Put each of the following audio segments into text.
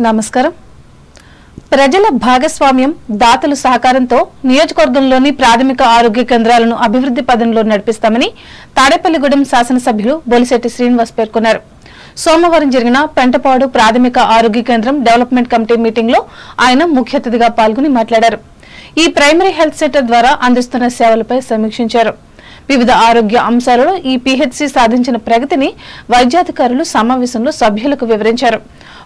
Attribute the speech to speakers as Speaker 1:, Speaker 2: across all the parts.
Speaker 1: నమస్కారం. ప్రజల భాగస్వామ్యం, దాతల సహకారంతో నియోజకవర్గంలోని ప్రాథమిక ఆరోగ్య కేంద్రాలను అభివృద్ధి పదంలో నడిపిస్తామని తాడేపల్లిగూడెం శాసనసభ్యులు బొలిశెట్టి శ్రీనివాస్ పేర్కొన్నారు. సోమవారం జరిగిన పెంటపాడు ప్రాథమిక ఆరోగ్య కేంద్రం డెవలప్మెంట్ కమిటీ మీటింగ్ లో ఆయన ముఖ్య అతిథిగా పాల్గొని మాట్లాడారు. ఈ ప్రైమరీ హెల్త్ సెంటర్ ద్వారా అందిస్తున్న సేవలపై సమీక్షించారు. వివిధ ఆరోగ్య అంశాలలో ఈ పీహెచ్సీ సాధించిన ప్రగతిని వైద్యాధికారులు సమావేశంలో సభ్యులకు వివరించారు.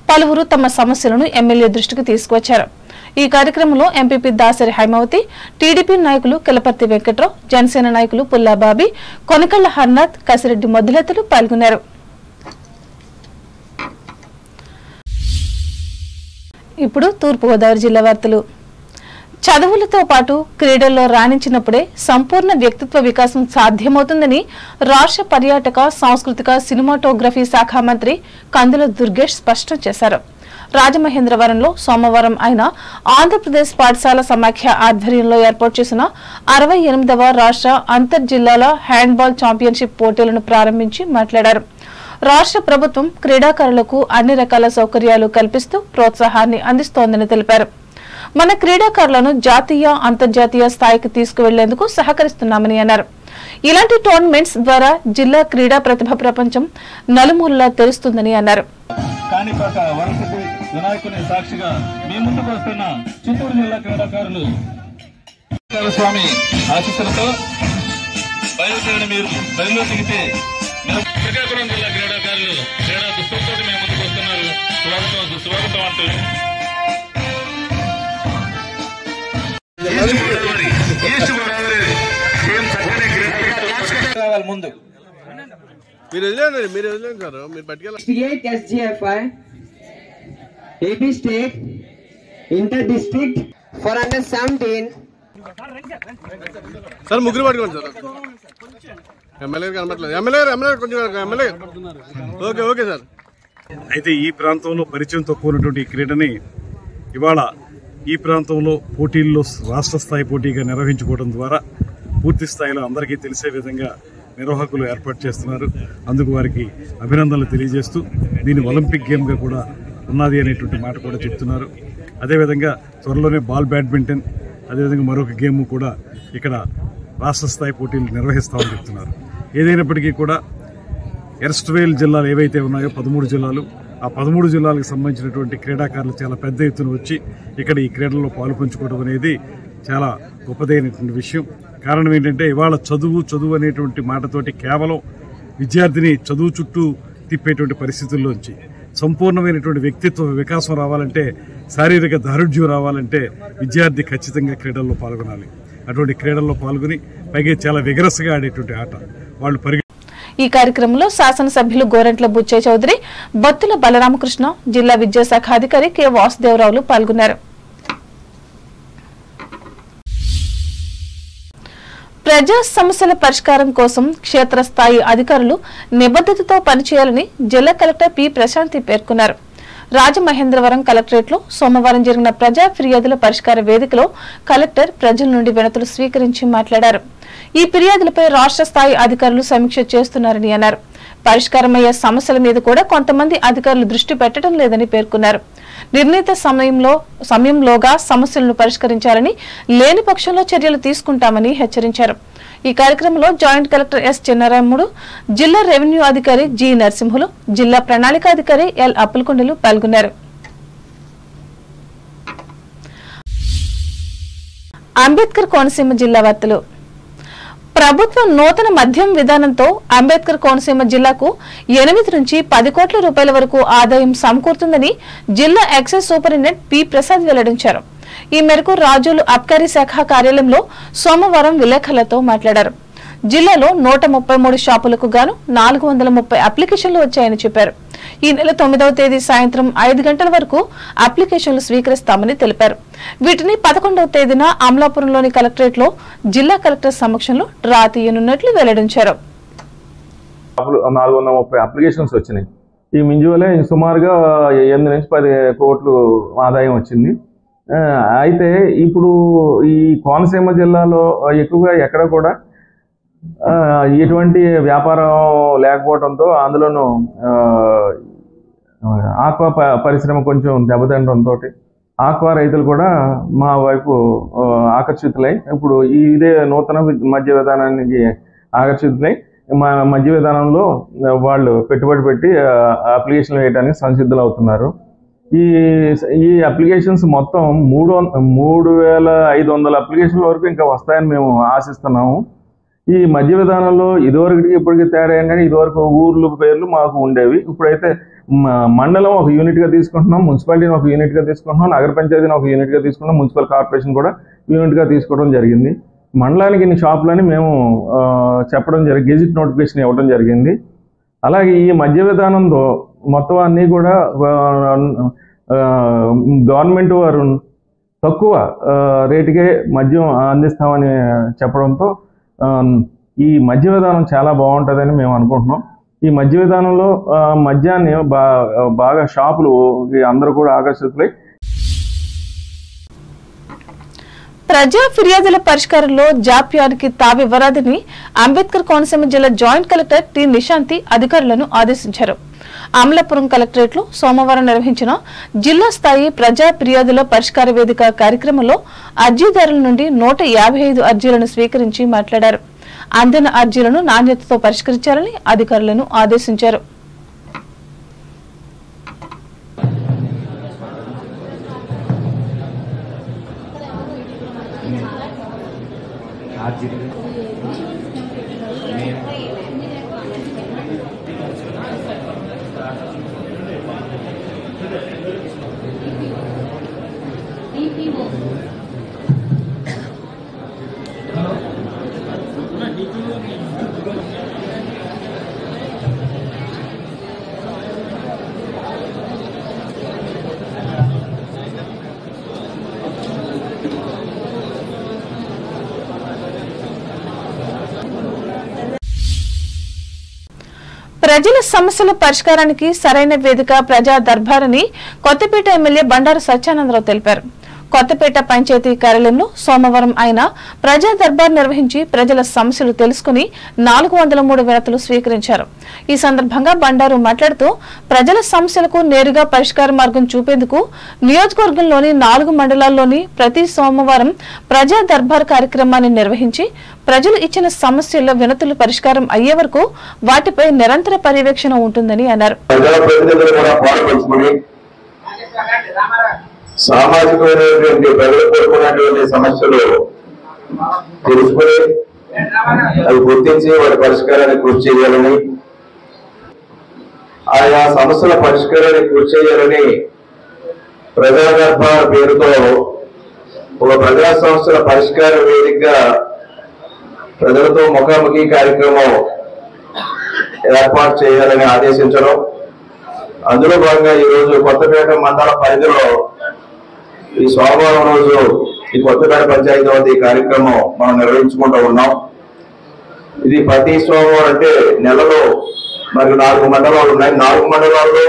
Speaker 1: పలువురు తమ సమస్యలను ఎమ్మెల్యే దృష్టికి తీసుకువచ్చారు. ఈ కార్యక్రమంలో ఎంపీపీ దాసరి హైమావతి, టీడీపీ నాయకులు కిలపర్తి వెంకట్రావు, జనసేన నాయకులు పుల్లాబాబి, కొనకళ్ల హర్నాథ్, కసిరెడ్డి మొదలెత్తలు పాల్గొన్నారు. ఇప్పుడు తూర్పుగోదావరి జిల్లా వార్తలు. చదువులతో పాటు క్రీడల్లో రాణించినప్పుడే సంపూర్ణ వ్యక్తిత్వ వికాసం సాధ్యమవుతుందని రాష్ట్ర పర్యాటక, సాంస్కృతిక, సినిమాటోగ్రఫీ శాఖ మంత్రి కందుల దుర్గేష్ స్పష్టం చేశారు. రాజమహేంద్రవరంలో సోమవారం ఆయన ఆంధ్రప్రదేశ్ పాఠశాల సమాఖ్య ఆధ్వర్యంలో ఏర్పాటు చేసిన 68వ రాష్ట్ర అంతర్జిల్లాల హ్యాండ్బాల్ ఛాంపియన్షిప్ పోటీలను ప్రారంభించి మాట్లాడారు. రాష్ట్ర ప్రభుత్వం క్రీడాకారులకు అన్ని రకాల సౌకర్యాలు కల్పిస్తూ ప్రోత్సాహాన్ని అందిస్తోందని తెలిపారు. మన క్రీడాకారులను జాతీయ, అంతర్జాతీయ స్థాయికి తీసుకువెళ్లేందుకు సహకరిస్తున్నామని అన్నారు. ఇలాంటి టోర్నమెంట్స్ ద్వారా జిల్లా క్రీడా ప్రతిభ ప్రపంచం నలుమూలలా తెలుస్తుందని అన్నారు.
Speaker 2: ముందు
Speaker 3: State SGFI, AP State, Inter District for under 17.
Speaker 4: Sir ముగ్గురు పట్టుకోండి సార్. ఎమ్మెల్యే కనబడలేదు. ఎమ్మెల్యే కొంచెం ఎమ్మెల్యే. Okay sir.
Speaker 5: అయితే ఈ ప్రాంతంలో పరిచయం తక్కువ ఉన్నటువంటి ఈ క్రీడని ఇవాళ ఈ ప్రాంతంలో పోటీల్లో రాష్ట్ర స్థాయి పోటీగా నిర్వహించుకోవడం ద్వారా పూర్తి స్థాయిలో అందరికీ తెలిసే విధంగా నిర్వాహకులు ఏర్పాటు చేస్తున్నారు. అందుకు వారికి అభినందనలు తెలియజేస్తూ దీన్ని ఒలింపిక్ గేమ్గా కూడా ఉన్నది అనేటువంటి మాట కూడా చెప్తున్నారు. అదేవిధంగా త్వరలోనే బాల్ బ్యాడ్మింటన్, అదేవిధంగా మరొక గేమ్ కూడా ఇక్కడ రాష్ట్ర స్థాయి పోటీలు నిర్వహిస్తామని చెప్తున్నారు. ఏదైనప్పటికీ కూడా ఎర్స్ట్వేల్ జిల్లాలు ఏవైతే ఉన్నాయో 13 జిల్లాలు, ఆ 13 జిల్లాలకు సంబంధించినటువంటి క్రీడాకారులు చాలా పెద్ద ఎత్తున వచ్చి ఇక్కడ ఈ క్రీడల్లో పాలు పంచుకోవడం అనేది చాలా గొప్పదైనటువంటి విషయం. కారణం ఏంటంటే ఇవాళ చదువు అనేటువంటి మాటతోటి కేవలం విద్యార్థిని చదువు చుట్టూ తిప్పేటువంటి పరిస్థితుల్లోంచి సంపూర్ణమైనటువంటి వ్యక్తిత్వ వికాసం రావాలంటే, శారీరక దారుఢ్యం రావాలంటే విద్యార్థి ఖచ్చితంగా క్రీడల్లో పాల్గొనాలి. అటువంటి క్రీడల్లో పాల్గొని పైగా చాలా విగరస్గా ఆడేటువంటి ఆట వాళ్ళు
Speaker 1: ఈ కార్యక్రమంలో శాసనసభ్యులు గోరంట్ల బుచ్చయ్య చౌదరి, బత్తుల బలరామకృష్ణ, జిల్లా విద్యాశాఖ అధికారి కె వాసుదేవరావులు పాల్గొన్నారు. ప్రజా సమస్యల పరిష్కారం కోసం క్షేత్రస్థాయి అధికారులు నిబద్ధతతో పనిచేయాలని జిల్లా కలెక్టర్ పి ప్రశాంతి పేర్కొన్నారు. రాజమహేంద్రవరం కలెక్టరేట్ లో సోమవారం జరిగిన ప్రజా ఫిర్యాదుల పరిష్కార వేదికలో కలెక్టర్ ప్రజల నుండి వినతులు స్వీకరించి మాట్లాడారు. ఈ ఫిర్యాదులపై రాష్ట్ర స్థాయి అధికారులు సమీక్ష చేస్తున్నారని అన్నారు. పరిష్కారమయ్యే సమస్యల మీద కూడా కొంతమంది అధికారులు దృష్టి పెట్టడం లేదని పేర్కొన్నారు. నిర్ణీత సమయంలోగా సమస్యలను పరిష్కరించాలని, లేని పక్షంలో చర్యలు తీసుకుంటామని హెచ్చరించారు. ఈ కార్యక్రమంలో జాయింట్ కలెక్టర్ ఎస్ చిన్నారాముడు, జిల్లా రెవెన్యూ అధికారి జి నరసింహులు, జిల్లా ప్రణాళికాధికారి ఎల్ అప్పలకొండలు పాల్గొన్నారు. అంబేద్కర్ కోనసీమ జిల్లా వార్తలు. ప్రభుత్వం నూతన మద్యం విధానంతో అంబేద్కర్ కోనసీమ జిల్లాకు 8 నుంచి 10 కోట్ల రూపాయల వరకు ఆదాయం సమకూరుతుందని జిల్లా ఎక్సైజ్ సూపరింటెండెంట్ పి ప్రసాద్ వెల్లడించారు. ఈ మేరకు రాజోలు అబ్కారీ శాఖ కార్యాలయంలో సోమవారం విలేకరులతో మాట్లాడారు. జిల్లాలో 133 షాపులకు గాను 430 అప్లికేషన్లు వచ్చాయని చెప్పారు. ఈ నెల 9వ తేదీ సాయంత్రం 5 గంటల వరకు అప్లికేషన్లు స్వీకరిస్తామని తెలిపారు. వీటిని 11వ తేదీన అమలాపురంలోని కలెక్టరేట్ లో జిల్లా కలెక్టర్ సమక్షంలో డ్రా తీయనున్నట్లు వెల్లడించారు.
Speaker 6: 430 అప్లికేషన్స్ వచ్చినాయి. ఈ మింజువలే సుమారుగా 8 నుంచి 10 కోట్లు ఆదాయం వచ్చింది. అయితే ఇప్పుడు ఈ కోనసీమ జిల్లాలో ఎక్కువగా ఎక్కడ కూడా ఎటువంటి వ్యాపారం లేకపోవడంతో అందులోనూ ఆక్వా పరిశ్రమ కొంచెం దెబ్బతినడంతో ఆక్వా రైతులు కూడా మా వైపు ఆకర్షితులై ఇప్పుడు ఇదే నూతన మద్య విధానానికి ఆకర్షితులై మా మద్య విధానంలో వాళ్ళు పెట్టుబడి పెట్టి అప్లికేషన్లు వేయడానికి సంసిద్ధులు అవుతున్నారు. ఈ అప్లికేషన్స్ మొత్తం 3,500 అప్లికేషన్ల వరకు ఇంకా వస్తాయని మేము ఆశిస్తున్నాము. ఈ మద్య విధానంలో ఇదివరకి ఇప్పటికి తేడా ఏంటంటే ఇదివరకు ఊర్లు పేర్లు మాకు ఉండేవి. ఇప్పుడైతే మండలం ఒక యూనిట్గా తీసుకుంటున్నాం, మున్సిపాలిటీని ఒక యూనిట్గా తీసుకుంటున్నాం, నగర పంచాయతీని ఒక యూనిట్గా తీసుకుంటున్నాం, మున్సిపల్ కార్పొరేషన్ కూడా యూనిట్గా తీసుకోవడం జరిగింది. మండలానికి ఇన్ని షాపులని మేము చెప్పడం జరిగింది, గెజిట్ నోటిఫికేషన్ ఇవ్వడం జరిగింది. అలాగే ఈ మద్య విధానంలో మొత్తం అన్నీ కూడా గవర్నమెంట్ వారు తక్కువ రేటుకే మద్యం అందిస్తామని చెప్పడంతో ఈ మద్య విధానం చాలా బాగుంటుందని మేము అనుకుంటున్నాం. ఈ మద్య విధానంలో మద్యాన్ని బాగా షాపులు అందరూ కూడా ఆకర్షితులై
Speaker 1: ప్రజా ఫిర్యాదుల పరిష్కారంలో జాప్యానికి తావివ్వరాదని అంబేద్కర్ కోనసీమ జిల్లా జాయింట్ కలెక్టర్ టి నిశాంతి అధికారులను ఆదేశించారు. అమలాపురం కలెక్టరేట్ లో సోమవారం నిర్వహించిన జిల్లా స్థాయి ప్రజా ఫిర్యాదుల పరిష్కార వేదిక కార్యక్రమంలో అర్జీదారుల నుండి 155 అర్జీలను స్వీకరించి మాట్లాడారు. అందిన అర్జీలను నాణ్యతతో పరిష్కరించాలని అధికారులను ఆదేశించారు. ప్రజల సమస్యల పరిష్కారానికి సరైన వేదిక ప్రజా దర్బార్ అని కొత్తపేట ఎమ్మెల్యే బండారు సత్యానందరావు తెలిపారు. కొత్తపేట పంచాయతీ కార్యాలయంలో సోమవారం ఆయన ప్రజా దర్బార్ నిర్వహించి ప్రజల సమస్యలు తెలుసుకుని 403 వినతులు స్వీకరించారు. ఈ సందర్భంగా బండారు మాట్లాడుతూ ప్రజల సమస్యలకు నేరుగా పరిష్కార మార్గం చూపేందుకు నియోజకవర్గంలోని 4 మండలాల్లోని ప్రతి సోమవారం ప్రజా దర్బార్ కార్యక్రమాన్ని నిర్వహించి ప్రజలు ఇచ్చిన సమస్యల వినతులు పరిష్కారం అయ్యే వరకు వాటిపై నిరంతర పర్యవేక్షణ ఉంటుందని అన్నారు.
Speaker 2: సామాజికమైనటువంటి ప్రజలకు ఎదుర్కొన్నటువంటి సమస్యలు తెలుసుకుని అవి గుర్తించి వాటి పరిష్కారానికి కృషి చేయాలని, ఆయా సమస్యల పరిష్కారానికి కృషి చేయాలని ప్రజా దర్బార్ పేరుతో ఒక ప్రజా సమస్యల పరిష్కార వేదికగా ప్రజలతో ముఖాముఖి కార్యక్రమం ఏర్పాటు చేయాలని ఆదేశించడం. అందులో భాగంగా ఈ రోజు కొత్తపేట మండల పరిధిలో ఈ సోమవారం రోజు ఈ కొత్తపేట పంచాయతీ వద్ద ఈ కార్యక్రమం మనం నిర్వహించుకుంటూ ఉన్నాం. ఇది ప్రతి సోమవారం అంటే నెలలో మరి 4 మండలాలు ఉన్నాయి. 4 మండలాల్లో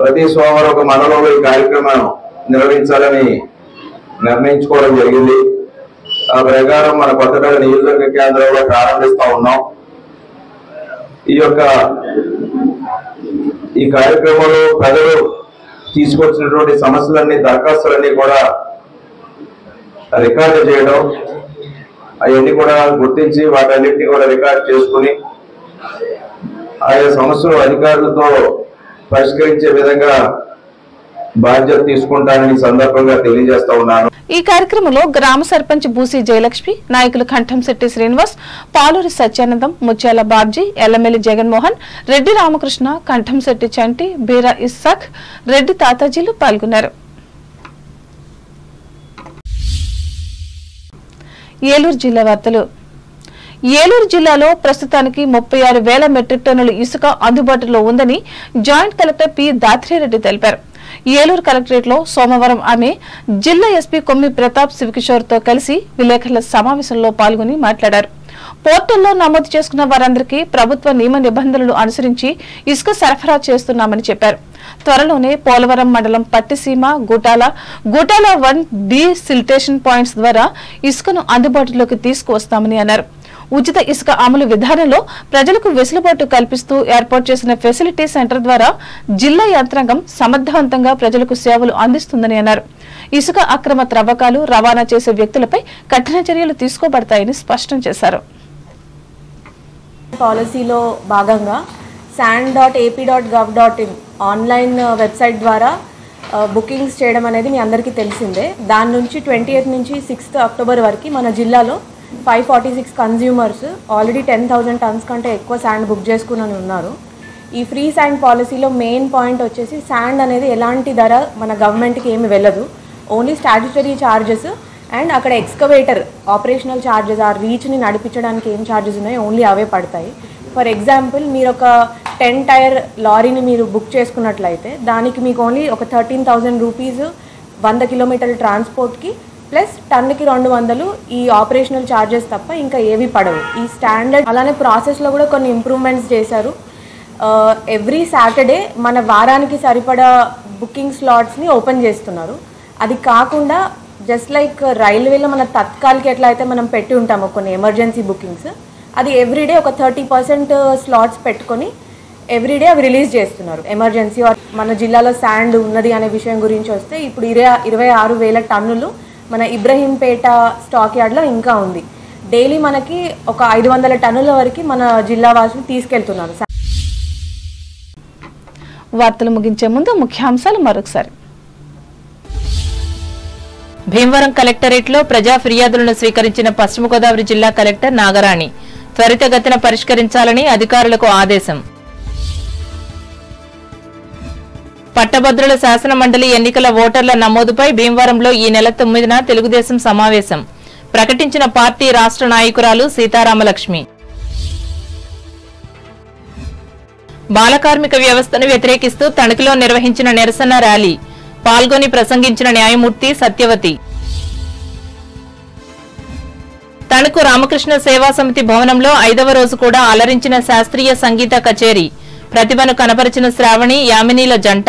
Speaker 2: ప్రతి సోమవారం ఒక మండలంలో ఈ కార్యక్రమం నిర్వహించాలని నిర్ణయించుకోవడం జరిగింది. ఆ ప్రకారం మన కొత్తపేట నియోజకవర్గ కేంద్రంలో ప్రారంభిస్తా ఉన్నాం. ఈ కార్యక్రమంలో ప్రజలు తీసుకొచ్చినటువంటి సమస్యలన్నీ, దరఖాస్తులన్నీ కూడా రికార్డు చేయడం, అవన్నీ కూడా గుర్తించి వాటన్నిటిని కూడా రికార్డు చేసుకుని ఆయా సమస్యలు అధికారులతో పరిష్కరించే విధంగా బాధ్యత తీసుకుంటానని సందర్భంగా తెలియజేస్తా ఉన్నాను.
Speaker 1: ఈ కార్యక్రమంలో గ్రామ సర్పంచ్ బూసి జయలక్ష్మి, నాయకులు కంఠంశెట్టి శ్రీనివాస్, పాలూరి సత్యానందం, ముత్యాల బాబ్జీ, ఎల్లమెల్లి జగన్మోహన్, రెడ్డి రామకృష్ణ, కంఠంశెట్టి చంటి, బీరా ఇస్సాక్, రెడ్డి తాతాజీలు పాల్గొన్నారు. ఏలూరు జిల్లా వార్తలు. ఏలూరు జిల్లాలో ప్రస్తుతానికి 36,000 మెట్రిక్ టన్నుల ఇసుక అందుబాటులో ఉందని జాయింట్ కలెక్టర్ పి దాత్రిరెడ్డి తెలిపారు. ఏలూరు కలెక్టరేట్ లో సోమవారం ఆమె జిల్లా ఎస్పీ కొమ్మి ప్రతాప్ శివకిషోర్ తో కలిసి విలేకరుల సమావేశంలో పాల్గొని మాట్లాడారు. పోర్టల్లో నమోదు చేసుకున్న వారందరికీ ప్రభుత్వ నియమ నిబంధనలు అనుసరించి ఇసుక సరఫరా చేస్తున్నామని చెప్పారు. త్వరలోనే పోలవరం మండలం Pattiseema, Gutala 1 desiltation points ద్వారా ఇసుకను అందుబాటులోకి తీసుకువస్తామని అన్నారు. ఉచిత ఇసుక అమలు విధానంలో ప్రజలకు వెసులుబాటు కల్పిస్తూ ఏర్పాటు చేసిన ఫెసిలిటీ సెంటర్ ద్వారా జిల్లా యంత్రాంగం సమర్థవంతంగా ప్రజలకు సేవలు అందిస్తుందని అన్నారు. ఇసుక అక్రమ త్రవ్వకాలు రవాణా చేసే వ్యక్తులపై కఠిన చర్యలు తీసుకోబడతాయని స్పష్టం చేశారు.
Speaker 7: పాలసీలో భాగంగా sand.ap.gov.in ఆన్లైన్ వెబ్సైట్ ద్వారా బుకింగ్స్ చేయడం అనేది మీ అందరికీ తెలిసిందే. దాని నుంచి 28 నుంచి 6th అక్టోబర్ వరకు మన జిల్లాలో 546 కన్జ్యూమర్స్ ఆల్రెడీ 10,000 టన్స్ కంటే ఎక్కువ శాండ్ బుక్ చేసుకుని ఉన్నారు. ఈ ఫ్రీ శాండ్ పాలసీలో మెయిన్ పాయింట్ వచ్చేసి శాండ్ అనేది ఎలాంటి ధర మన గవర్నమెంట్కి ఏమి వెళ్ళదు. ఓన్లీ స్టాట్యుటరీ ఛార్జెస్ అండ్ అక్కడ ఎక్స్కవేటర్ ఆపరేషనల్ ఛార్జెస్ ఆ రీచ్ని నడిపించడానికి ఏం ఛార్జెస్ ఉన్నాయో ఓన్లీ అవే పడతాయి. ఫర్ ఎగ్జాంపుల్ మీరు ఒక 10 టైర్ లారీని మీరు బుక్ చేసుకున్నట్లయితే దానికి మీకు ఓన్లీ ఒక 13,000 రూపీస్ 100 కిలోమీటర్ల ట్రాన్స్పోర్ట్కి ప్లస్ టన్నుకి 200 ఈ ఆపరేషనల్ ఛార్జెస్ తప్ప ఇంకా ఏవి పడవు. ఈ స్టాండర్డ్ అలానే ప్రాసెస్లో కూడా కొన్ని ఇంప్రూవ్మెంట్స్ చేశారు. ఎవ్రీ సాటర్డే మన వారానికి సరిపడా బుకింగ్ స్లాట్స్ని ఓపెన్ చేస్తున్నారు. అది కాకుండా జస్ట్ లైక్ రైల్వేలో మన తత్కాల్కి ఎట్లా అయితే మనం పెట్టి ఉంటాము కొన్ని ఎమర్జెన్సీ బుకింగ్స్, అది ఎవ్రీడే ఒక 30% స్లాట్స్ పెట్టుకొని ఎవ్రీడే అవి రిలీజ్ చేస్తున్నారు. ఎమర్జెన్సీ మన జిల్లాలో శాండ్ ఉన్నది అనే విషయం గురించి వస్తే ఇప్పుడు 26,000 టన్నులు మన ఇబ్రహీంపేట స్టాక్ యార్డ్లో ఇంకా ఉంది. డైలీ మనకి ఒక 500 టన్నుల వరకు మన జిల్లా వాసులు తీసుకెళ్తున్నారు.
Speaker 1: వార్తలు ముగించే ముందు ముఖ్యాంశాలు మరొకసారి.
Speaker 8: భీమవరం కలెక్టరేట్లో ప్రజా ఫిర్యాదులను స్వీకరించిన పశ్చిమ గోదావరి జిల్లా కలెక్టర్ నాగరాణి త్వరితగతిన పరిష్కరించాలని అధికారులకు ఆదేశం. పట్టభద్రుల శాసన మండలి ఎన్నికల ఓటర్ల నమోదుపై భీమవరంలో ఈ నెల 9న తెలుగుదేశం సమావేశం ప్రకటించిన పార్టీ రాష్ట్ర నాయకురాలు సీతారామలక్ష్మి. బాలకార్మిక వ్యవస్థను వ్యతిరేకిస్తూ తణుకులో నిర్వహించిన నిరసన ర్యాలీ పాల్గొని ప్రసంగించిన న్యాయమూర్తి సత్యవతి. తణుకు రామకృష్ణ సేవా సమితి భవనంలో 5వ రోజు కూడా అలరించిన శాస్త్రీయ సంగీత కచేరీ ప్రతిభను కనపరిచిన శ్రావణి యామినీల జంట.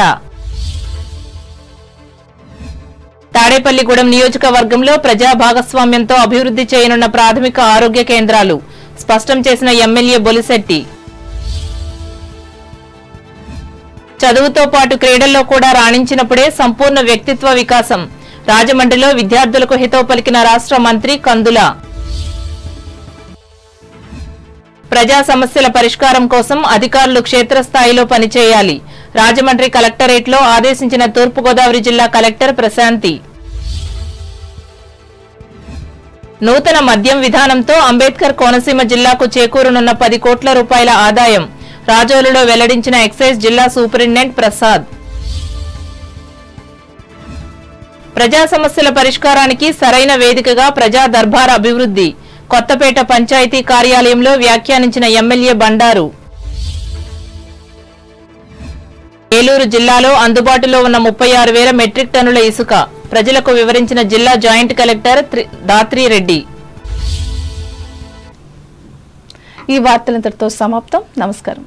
Speaker 8: తాడేపల్లిగూడెం నియోజకవర్గంలో ప్రజా భాగస్వామ్యంతో అభివృద్ధి చేయనున్న ప్రాథమిక ఆరోగ్య కేంద్రాలు స్పష్టం చేసిన ఎమ్మెల్యే బొలిశెట్టి. చదువుతో పాటు క్రీడల్లో కూడా రాణించినప్పుడే సంపూర్ణ వ్యక్తిత్వ వికాసం రాజమండ్రిలో విద్యార్థులకు హితవు పలికిన రాష్ట్ర మంత్రి కందుల. ప్రజా సమస్యల పరిష్కారం కోసం అధికారులు క్షేత్రస్థాయిలో పనిచేయాలి రాజమండ్రి కలెక్టరేట్లో ఆదేశించిన తూర్పుగోదావరి జిల్లా కలెక్టర్ ప్రశాంతి. నూతన మద్యం విధానంతో అంబేద్కర్ కోనసీమ జిల్లాకు చేకూరనున్న 10 కోట్ల రూపాయల ఆదాయం రాజోలులో వెల్లడించిన ఎక్సైజ్ జిల్లా సూపరింటెండెంట్ ప్రసాద్. ప్రజా సమస్యల పరిష్కారానికి సరైన వేదికగా ప్రజా దర్బార్ అభివృద్ధి కొత్తపేట పంచాయతీ కార్యాలయంలో వ్యాఖ్యానించిన ఎమ్మెల్యే బండారు. ఏలూరు జిల్లాలో అందుబాటులో ఉన్న 36,000 మెట్రిక్ టన్నుల ఇసుక ప్రజలకు వివరించిన జిల్లా జాయింట్ కలెక్టర్ దాత్రిరెడ్డి.
Speaker 1: ఈ వార్తలంతటితో సమాప్తం. నమస్కారం.